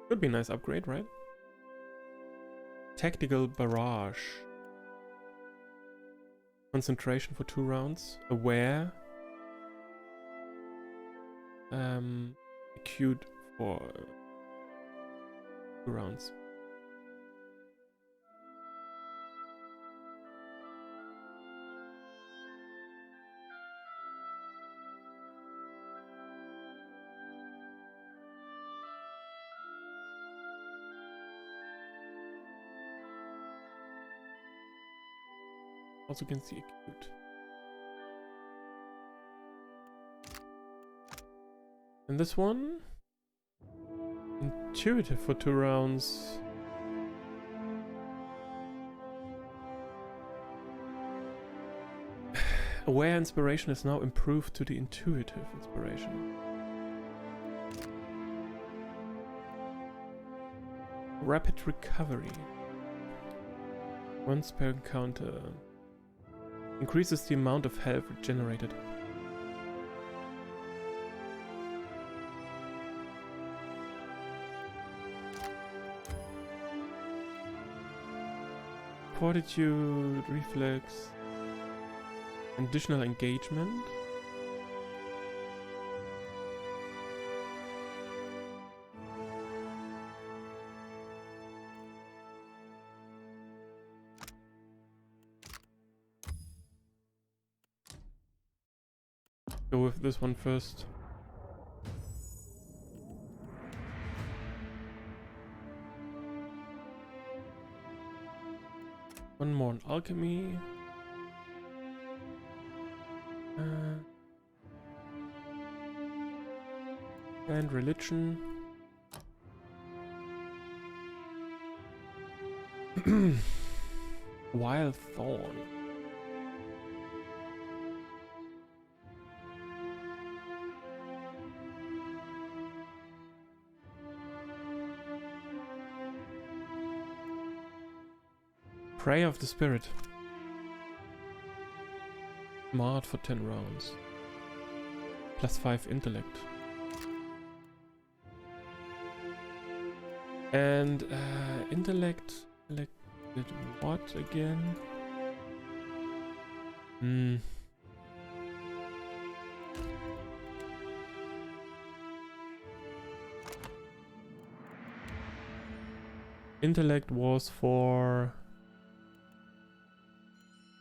Could be a nice upgrade, right? Tactical barrage. Concentration for 2 rounds. Aware. Acute for 2 rounds. Also can see acute. And this one? Intuitive for 2 rounds. Aware inspiration is now improved to the intuitive inspiration. Rapid recovery. Once per encounter. Increases the amount of health generated. Fortitude, reflex, additional engagement. Go with this one first. One more on alchemy. And religion. Wild thorn. Prey of the Spirit. Smart for 10 rounds. +5 intellect. And intellect did what again? Intellect was for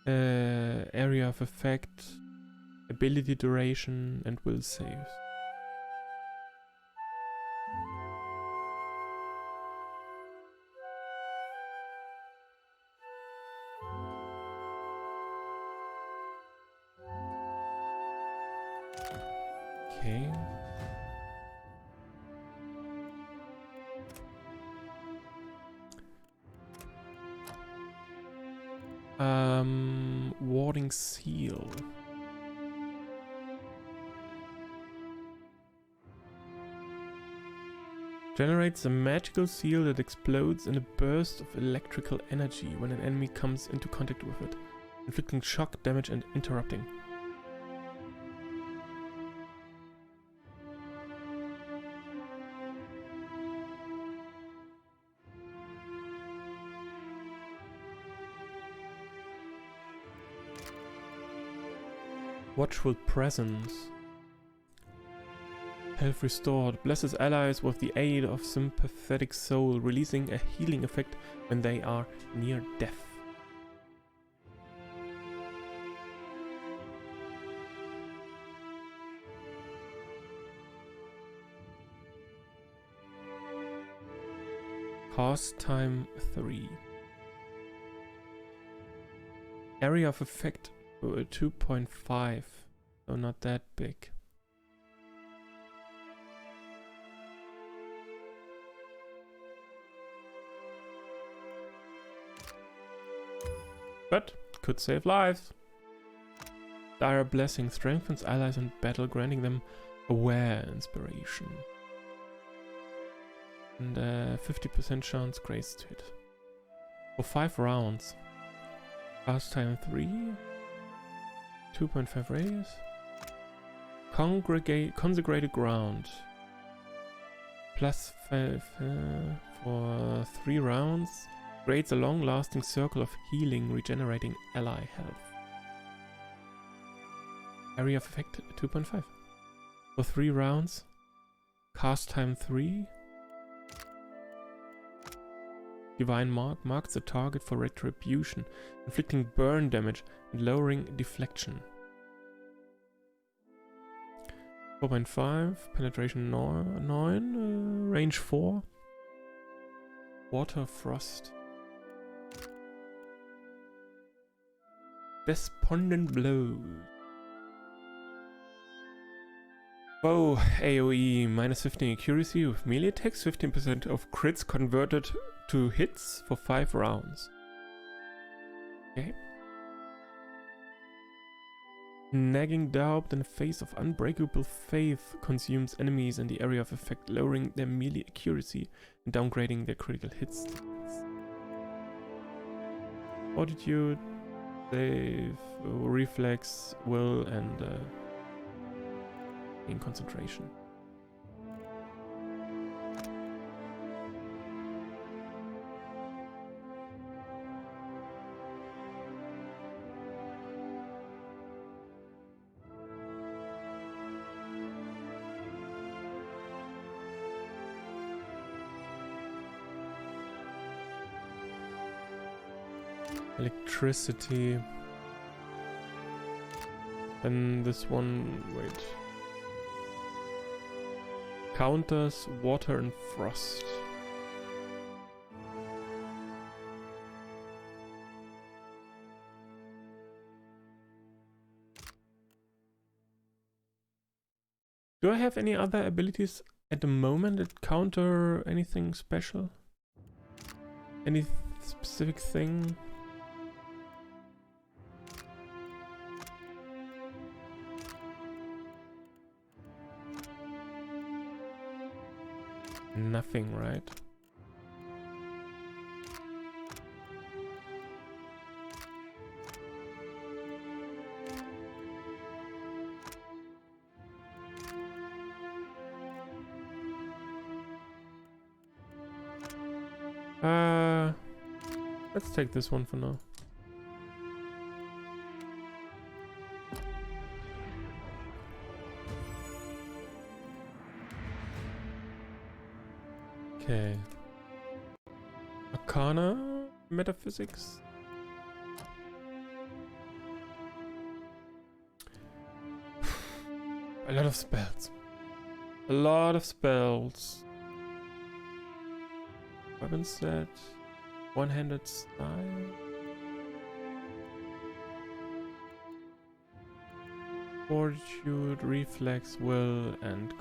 area of effect, ability duration, and will saves. Okay. Warding seal. Generates a magical seal that explodes in a burst of electrical energy when an enemy comes into contact with it, inflicting shock, damage, and interrupting. Watchful presence. Health restored. Blesses allies with the aid of sympathetic soul, releasing a healing effect when they are near death. Cost time 3. Area of effect 2.5, so not that big. But could save lives. Dire Blessing strengthens allies in battle, granting them aware inspiration. And 50% chance grace to hit. For 5 rounds. Fast time 3. 2.5 radius. Consecrated ground. Plus 5 for 3 rounds. Creates a long-lasting circle of healing, regenerating ally health. Area of effect 2.5. For 3 rounds. Cast time 3. Divine Mark marks the target for retribution, inflicting burn damage and lowering deflection. 4.5, penetration 9, range 4. Water Frost. Despondent Blow. Bow AoE, minus 15 accuracy with melee attacks, 15% of crits converted to hits for 5 rounds. Okay. Nagging doubt in the face of unbreakable faith consumes enemies in the area of effect, lowering their melee accuracy and downgrading their critical hits. Fortitude, save, reflex, will, and in concentration. Electricity. And this one, wait. Counters water and frost. Do I have any other abilities at the moment that counter anything special? Any specific thing? Nothing, right? Let's take this one for now. Okay. Arcana, metaphysics. A lot of spells. A lot of spells. Weapon set. One-handed style. Fortitude, reflex, will, and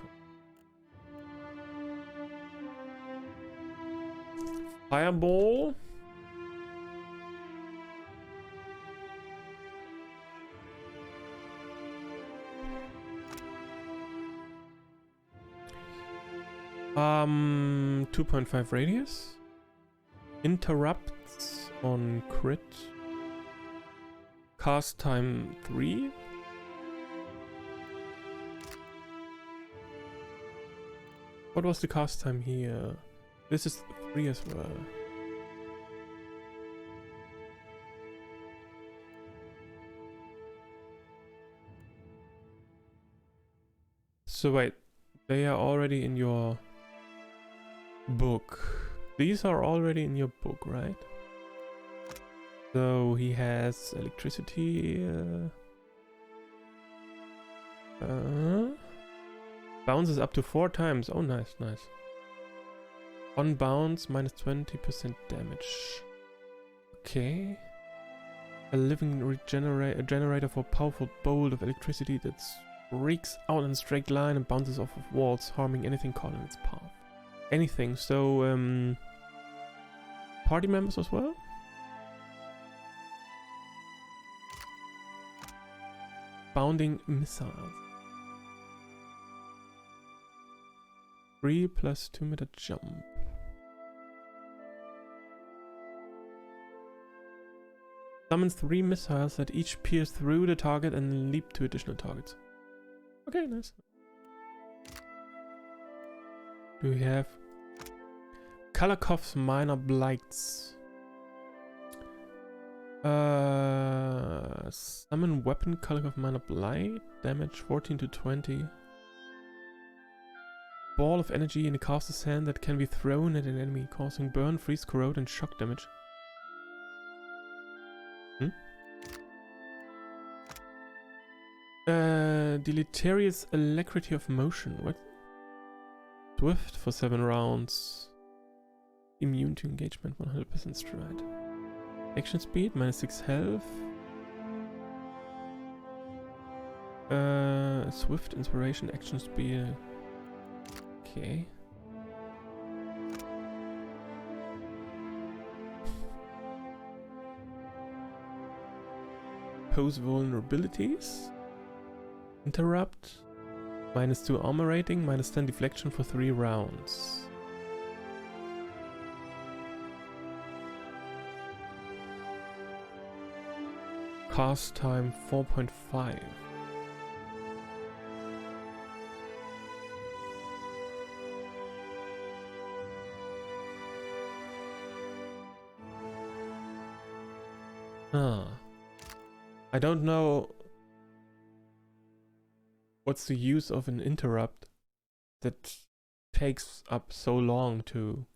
fireball. Um, 2.5 radius. Interrupts on crit. Cast time 3. What was the cast time here? This is 3 as well. So wait, they are already in your book. These are already in your book, right? So he has electricity. Bounces up to 4 times. Oh, nice, nice. On bounce, minus 20% damage. Okay. A living generator for a powerful bolt of electricity that streaks out in a straight line and bounces off of walls, harming anything caught in its path. Anything. So, party members as well? Bounding missiles. 3 plus 2-meter jump. Summons 3 missiles that each pierce through the target and leap to additional targets. Okay, nice. Do we have Kalakov's Minor Blights? Summon weapon Kalakov Minor Blight. Damage 14 to 20. Ball of energy in the caster's hand that can be thrown at an enemy, causing burn, freeze, corrode, and shock damage. Deleterious Alacrity of Motion. What? Swift for 7 rounds. Immune to engagement, 100% stride. Action speed, -6 health. Swift inspiration, action speed. Okay. Pose vulnerabilities. Interrupt. -2 armor rating, -10 deflection for 3 rounds. Cast time 4.5. I don't know what's the use of an interrupt that takes up so long to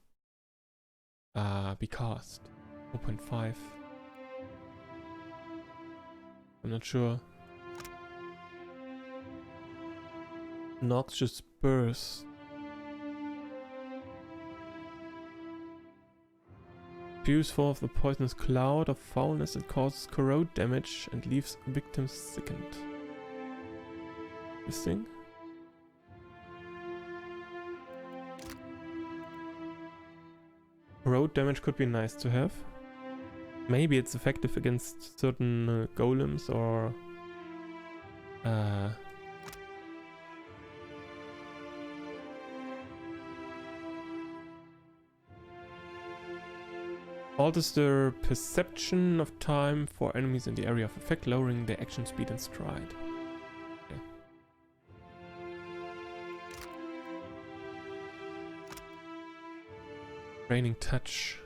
be cast. 4.5. I'm not sure. Noxious Burst. Spews forth a poisonous cloud of foulness that causes corrode damage and leaves victims sickened. This thing? Corrode damage could be nice to have. Maybe it's effective against certain golems or alters the perception of time for enemies in the area of effect, lowering their action speed and stride. Okay. Raining touch.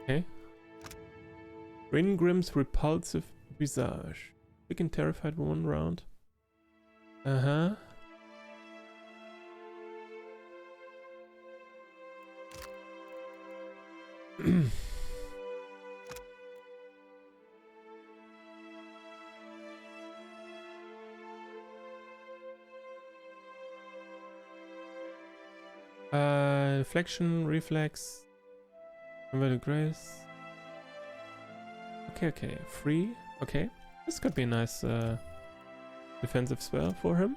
Okay. Ringrim's repulsive visage. We can terrified 1 round. Uh-huh. Deflection, reflex, inverted grace. Okay, free. Okay, this could be a nice defensive spell for him.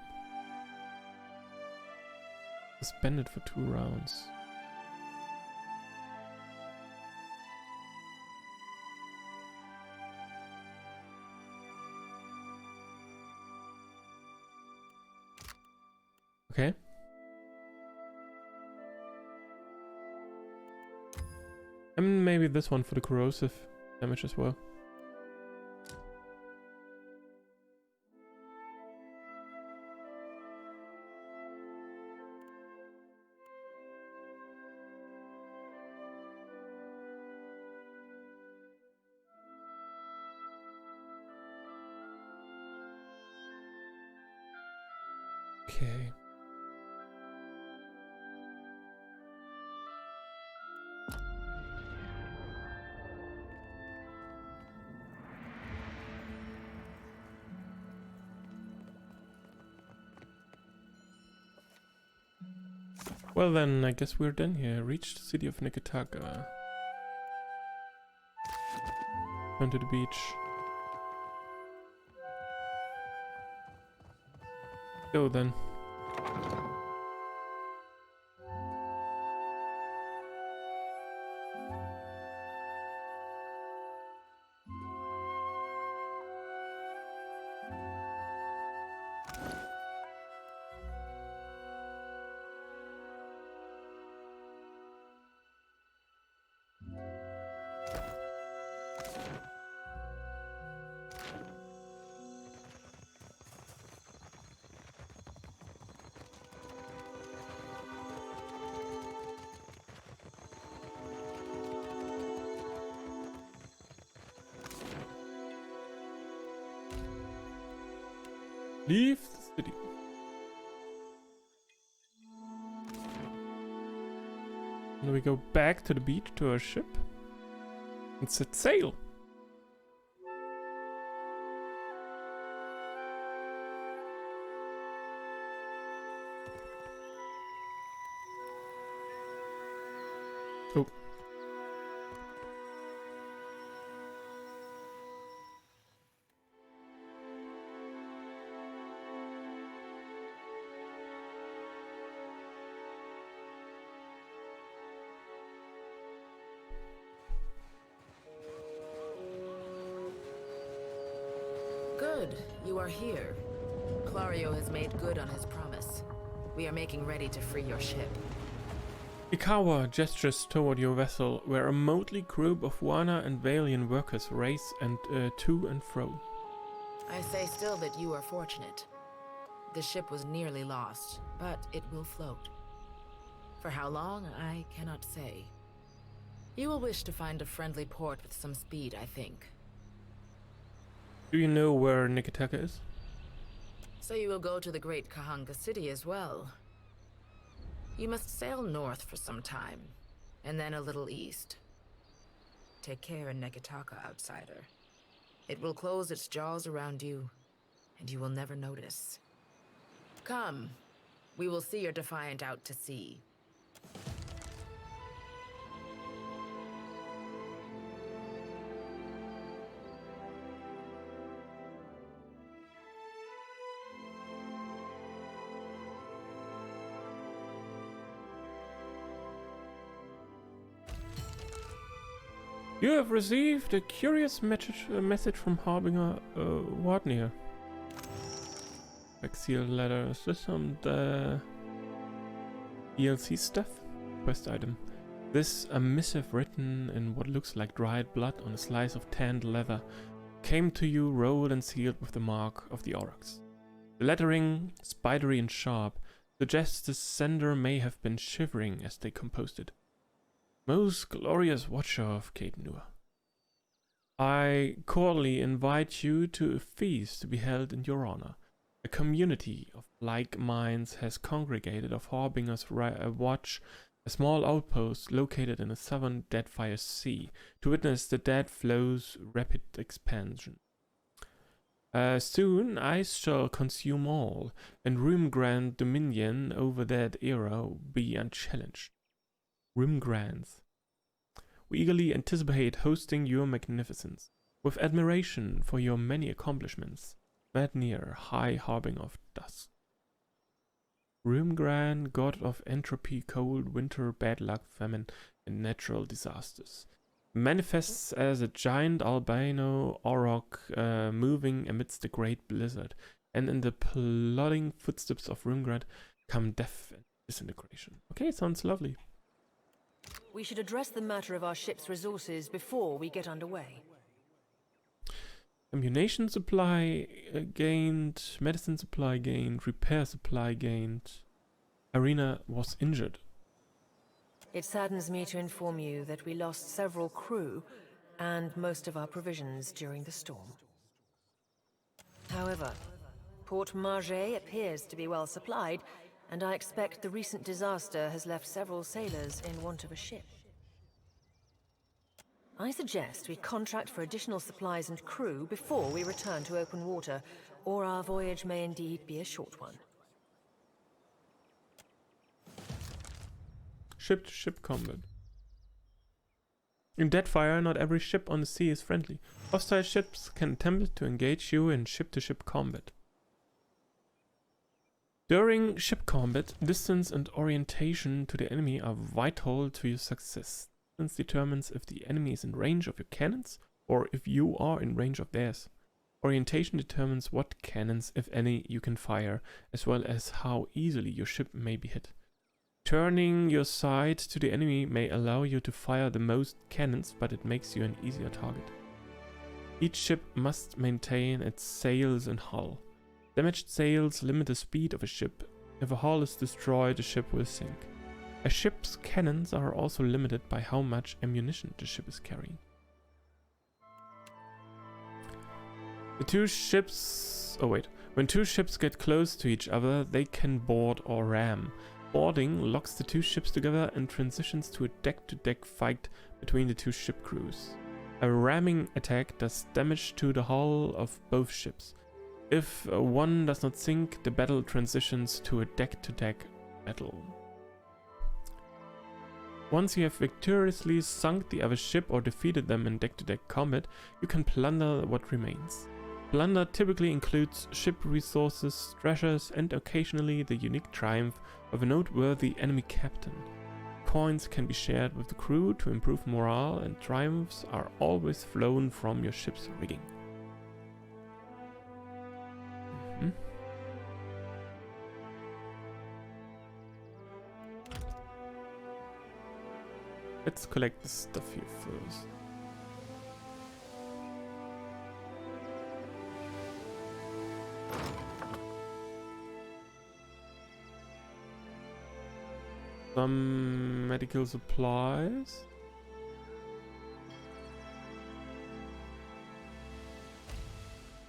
Suspended for 2 rounds. Okay. And maybe this one for the corrosive damage as well. Okay. Well then, I guess we're done here. Reached the city of Nikitaga. Turn to the beach. Go then. Leave the city. And we go back to the beach to our ship and set sail. Oh. Good, you are here. Clario has made good on his promise. We are making ready to free your ship. Ikawa gestures toward your vessel, where a motley group of Wana and Valian workers race and to and fro. I say still that you are fortunate. The ship was nearly lost, but it will float. For how long, I cannot say. You will wish to find a friendly port with some speed, I think. Do you know where Nikitaka is? So you will go to the great Kahanga city as well. You must sail north for some time, and then a little east. Take care in Nekitaka, outsider. It will close its jaws around you, and you will never notice. Come, we will see your Defiant out to sea. You have received a curious message from Harbinger Wardnir. Like sealed letter. Is this some DLC stuff? Quest item. This a missive written in what looks like dried blood on a slice of tanned leather came to you rolled and sealed with the mark of the Aurochs. The lettering, spidery and sharp, suggests the sender may have been shivering as they composed it. Most glorious watcher of Cape Nur, I cordially invite you to a feast to be held in your honor. A community of like minds has congregated of Harbinger's watch, a small outpost located in the southern Deadfire Sea, to witness the dead flow's rapid expansion. Soon ice shall consume all, and Rimgrand dominion over that era be unchallenged. Rimgrands. We eagerly anticipate hosting your magnificence, with admiration for your many accomplishments. Madnir, High Harbinger of Dusk. Rimgrand, god of entropy, cold, winter, bad luck, famine, and natural disasters. Manifests as a giant albino auroch moving amidst the great blizzard, and in the plodding footsteps of Rimgrand come death and disintegration. Okay, sounds lovely. We should address the matter of our ship's resources before we get underway. Ammunition supply gained, medicine supply gained, repair supply gained. Arena was injured. It saddens me to inform you that we lost several crew and most of our provisions during the storm. However, Port Margé appears to be well supplied, and I expect the recent disaster has left several sailors in want of a ship. I suggest we contract for additional supplies and crew before we return to open water, or our voyage may indeed be a short one. Ship-to-ship combat. In Deadfire, not every ship on the sea is friendly. Hostile ships can attempt to engage you in ship-to-ship combat. During ship combat, distance and orientation to the enemy are vital to your success. Distance determines if the enemy is in range of your cannons, or if you are in range of theirs. Orientation determines what cannons, if any, you can fire, as well as how easily your ship may be hit. Turning your side to the enemy may allow you to fire the most cannons, but it makes you an easier target. Each ship must maintain its sails and hull. Damaged sails limit the speed of a ship. If a hull is destroyed, the ship will sink. A ship's cannons are also limited by how much ammunition the ship is carrying. The two ships... Oh wait. When two ships get close to each other, they can board or ram. Boarding locks the two ships together and transitions to a deck-to-deck fight between the two ship crews. A ramming attack does damage to the hull of both ships. If one does not sink, the battle transitions to a deck-to-deck battle. Once you have victoriously sunk the other ship or defeated them in deck-to-deck combat, you can plunder what remains. Plunder typically includes ship resources, treasures, and occasionally the unique triumph of a noteworthy enemy captain. Coins can be shared with the crew to improve morale, and triumphs are always flown from your ship's rigging. Let's collect the stuff here first. Some medical supplies.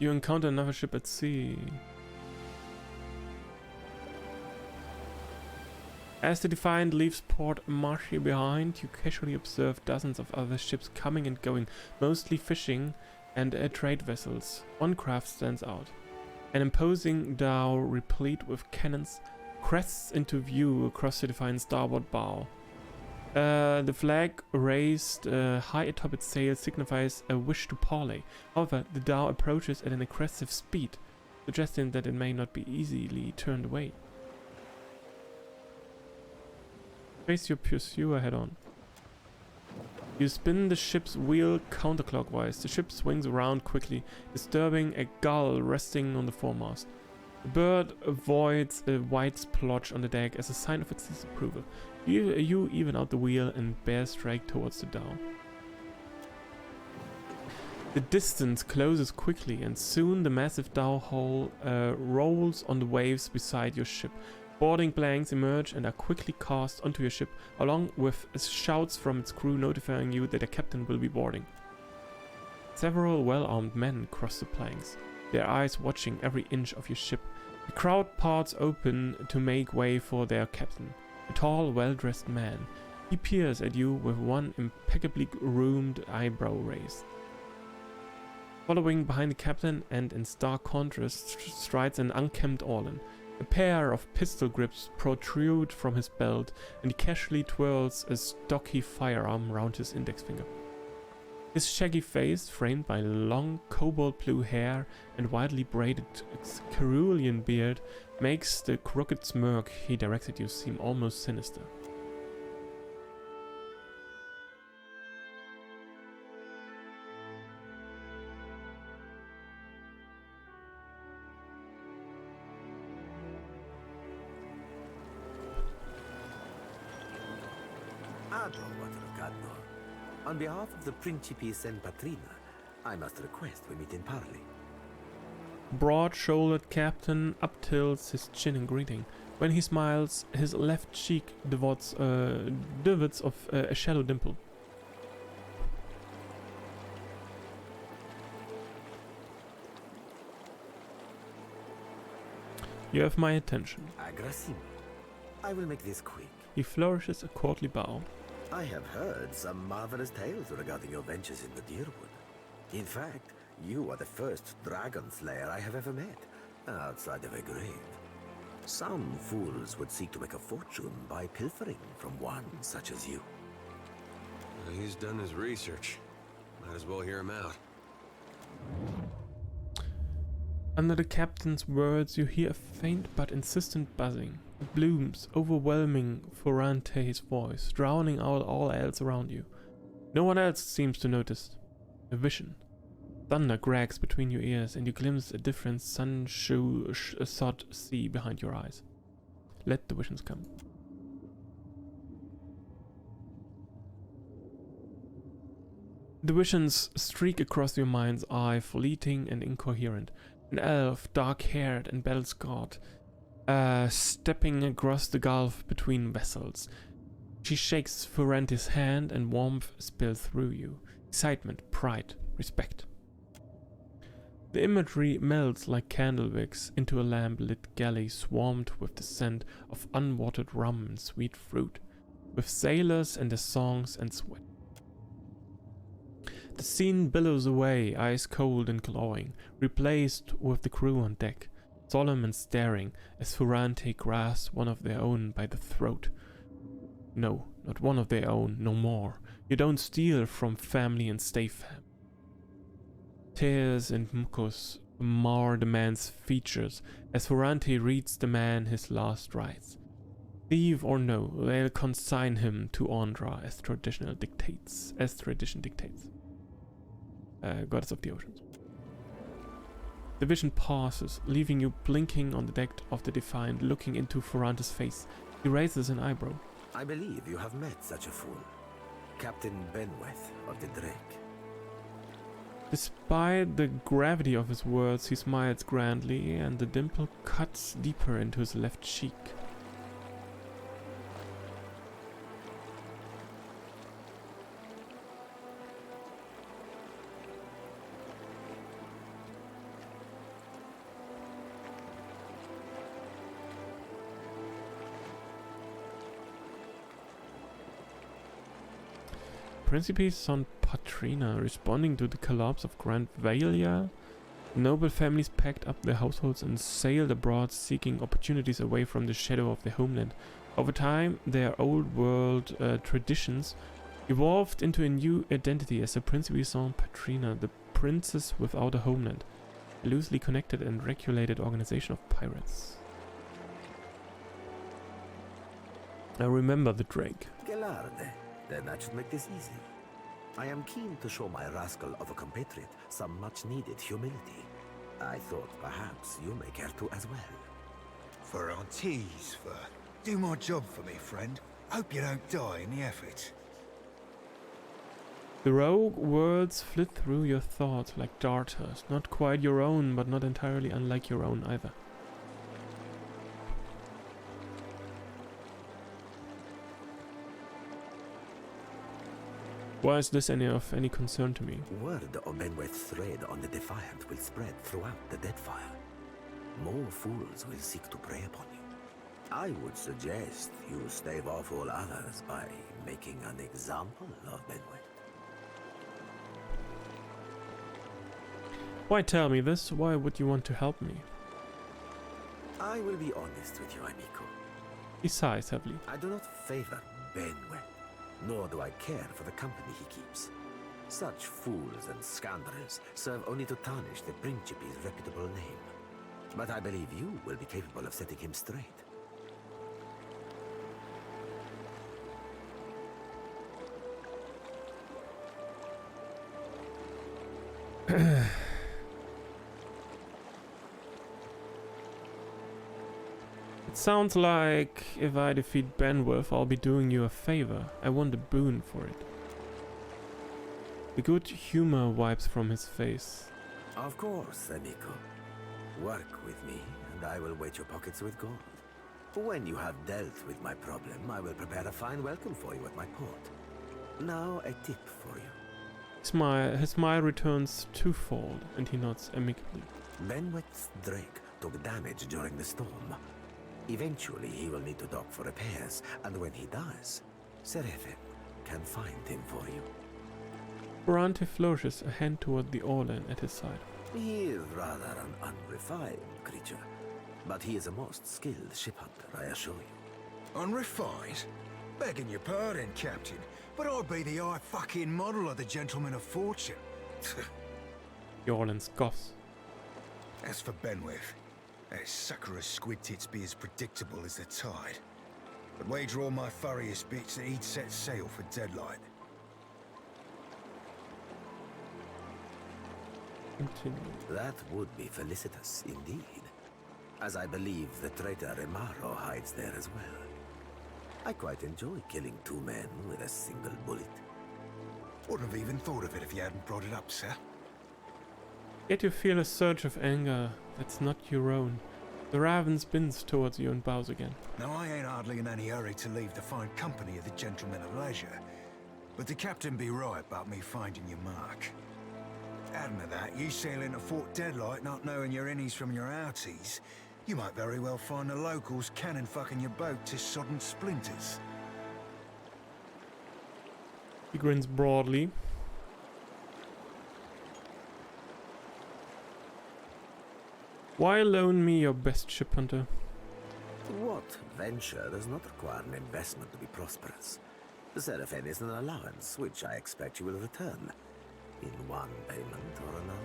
You encounter another ship at sea. As the Defiant leaves Port Marche behind, you casually observe dozens of other ships coming and going, mostly fishing and trade vessels. One craft stands out. An imposing dhow replete with cannons crests into view across the Defiant's starboard bow. The flag raised high atop its sail signifies a wish to parley. However, the dhow approaches at an aggressive speed, suggesting that it may not be easily turned away. Face your pursuer head on. You spin the ship's wheel counterclockwise. The ship swings around quickly, disturbing a gull resting on the foremast. The bird avoids a white splotch on the deck as a sign of its disapproval. You even out the wheel and bear straight towards the dhow. The distance closes quickly, and soon the massive dhow hull rolls on the waves beside your ship. Boarding planks emerge and are quickly cast onto your ship, along with shouts from its crew notifying you that a captain will be boarding. Several well-armed men cross the planks, their eyes watching every inch of your ship. The crowd parts open to make way for their captain, a tall, well-dressed man. He peers at you with one impeccably groomed eyebrow raised. Following behind the captain and in stark contrast strides an unkempt Orlan. A pair of pistol grips protrude from his belt, and he casually twirls a stocky firearm round his index finger. His shaggy face, framed by long cobalt blue hair and widely braided cerulean beard, makes the crooked smirk he directs at you seem almost sinister. On behalf of the Principis and Patrina, I must request we meet in parley. Broad-shouldered captain uptilts his chin in greeting. When he smiles, his left cheek divots of a shallow dimple. You have my attention. Agressimo. I will make this quick. He flourishes a courtly bow. I have heard some marvelous tales regarding your ventures in the Deerwood. In fact, you are the first dragon slayer I have ever met, outside of a grave. Some fools would seek to make a fortune by pilfering from one such as you. Well, he's done his research. Might as well hear him out. Under the captain's words, you hear a faint but insistent buzzing. It blooms, overwhelming Forante's voice, drowning out all else around you. No one else seems to notice. A vision. Thunder cracks between your ears, and you glimpse a different sun-sod sea behind your eyes. Let the visions come. The visions streak across your mind's eye, fleeting and incoherent. An elf, dark-haired and battle-scarred, stepping across the gulf between vessels. She shakes Forante's hand, and warmth spills through you. Excitement, pride, respect. The imagery melts like candle wicks into a lamp-lit galley swarmed with the scent of unwatered rum and sweet fruit, with sailors and their songs and sweat. The scene billows away, ice cold and glowing, replaced with the crew on deck, solemn and staring, as Ferrante grasps one of their own by the throat. No, not one of their own, no more. You don't steal from family and stay fam. Tears and mucus mar the man's features as Ferrante reads the man his last rites. Thief or no, they'll consign him to Andra as tradition dictates. Goddess of the Oceans. The vision pauses, leaving you blinking on the deck of the Defiant, looking into Ferrante's face. He raises an eyebrow. I believe you have met such a fool. Captain Benweth of the Drake. Despite the gravity of his words, he smiles grandly, and the dimple cuts deeper into his left cheek. Principe Son Patrina, responding to the collapse of Grand Valia, noble families packed up their households and sailed abroad, seeking opportunities away from the shadow of their homeland. Over time, their old world traditions evolved into a new identity as the Principe Son Patrina, the princess without a homeland, a loosely connected and regulated organization of pirates. I remember the Drake. Gelarde. Then that should make this easy. I am keen to show my rascal of a compatriot some much-needed humility. I thought perhaps you may care to as well. Ferrante's for. Do my job for me, friend. Hope you don't die in the effort. The rogue words flit through your thoughts like darters, not quite your own, but not entirely unlike your own either. Why is this of any concern to me? Word of Benweth's raid on the Defiant will spread throughout the Deadfire. More fools will seek to prey upon you. I would suggest you stave off all others by making an example of Benweth. Why tell me this? Why would you want to help me? I will be honest with you, amico. He sighs heavily. I do not favor Benweth, nor do I care for the company he keeps. Such fools and scoundrels serve only to tarnish the Principe's reputable name. But I believe you will be capable of setting him straight. It sounds like if I defeat Benweth, I'll be doing you a favor. I want a boon for it. The good humor wipes from his face. Of course, amico. Work with me, and I will weight your pockets with gold. When you have dealt with my problem, I will prepare a fine welcome for you at my port. Now, a tip for you. His smile returns twofold, and he nods amicably. Benweth's Drake took damage during the storm. Eventually, he will need to dock for repairs, and when he does, Seraphin can find him for you. Ferrante flourishes a hand toward the Orlan at his side. He is rather an unrefined creature, but he is a most skilled ship hunter, I assure you. Unrefined? Begging your pardon, Captain, but I'd be the high fucking model of the gentleman of fortune. The Orlan scoffs. As for Benweth, that sucker of squid tits be as predictable as the tide. But wager all my furriest bits that he'd set sail for Deadlight. Continue. That would be felicitous indeed, as I believe the traitor Remaro hides there as well. I quite enjoy killing two men with a single bullet. Wouldn't have even thought of it if you hadn't brought it up, sir. Yet you feel a surge of anger that's not your own. The raven spins towards you and bows again. Now, I ain't hardly in any hurry to leave the fine company of the gentlemen of leisure, but the captain be right about me finding your mark. Adding to that, you sail into Fort Deadlight not knowing your innies from your outies, you might very well find the locals cannon fucking your boat to sodden splinters. He grins broadly. Why loan me your best ship hunter? What venture does not require an investment to be prosperous? The Seraphim is an allowance, which I expect you will return, in one payment or another.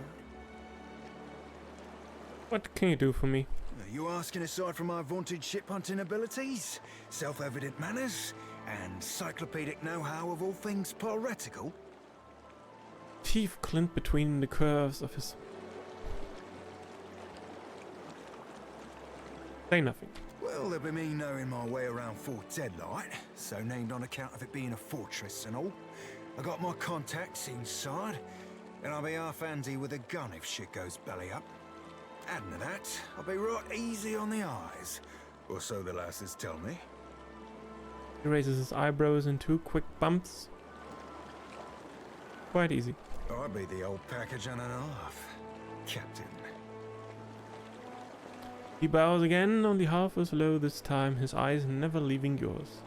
What can you do for me? Are you asking aside from my vaunted ship hunting abilities, self-evident manners, and encyclopedic know-how of all things piratical? Teeth glint between the curves of his... Say nothing. Well, there'll be me knowing my way around Fort Deadlight, so named on account of it being a fortress and all. I got my contacts inside, and I'll be half handy with a gun if shit goes belly up. Adding to that, I'll be right easy on the eyes, or so the lasses tell me. He raises his eyebrows in two quick bumps. Quite easy. I'll be the old package and a half, Captain. He bows again, only half as low this time, his eyes never leaving yours.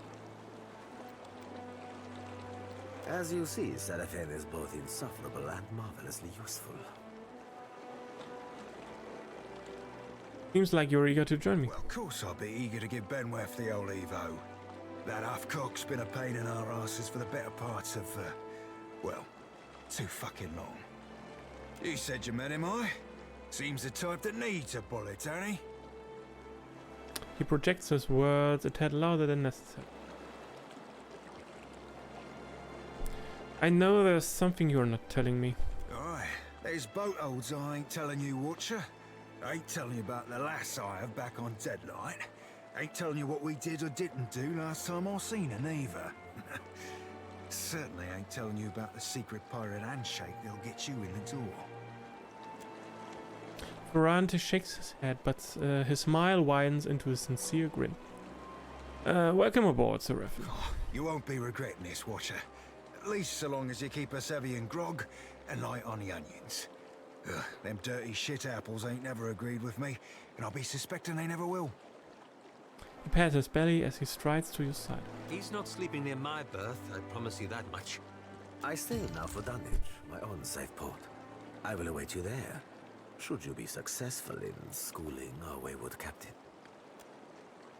As you see, Seraphim is both insufferable and marvelously useful. Seems like you're eager to join me. Well, of course I'll be eager to give Benweth the old Evo. That half-cock's been a pain in our asses for the better part of, well, too fucking long. You said you met him, Seems the type that needs a bullet, ain't he? He projects his words a tad louder than necessary. I know there's something you're not telling me. Aye, there's boat holds I ain't telling you, Watcher. I ain't telling you about the lass I have back on Deadlight. Ain't telling you what we did or didn't do last time I seen her, neither. Certainly ain't telling you about the secret pirate handshake that'll get you in the door. Ferrante shakes his head, but his smile widens into a sincere grin. Welcome aboard, Seraphim. Oh, you won't be regretting this, Watcher. At least so long as you keep us heavy in grog and light on the onions. Ugh, them dirty shit apples ain't never agreed with me, and I'll be suspecting they never will. He pats his belly as he strides to your side. He's not sleeping near my berth, I promise you that much. I sail now for Dunwich, my own safe port. I will await you there, should you be successful in schooling our wayward captain.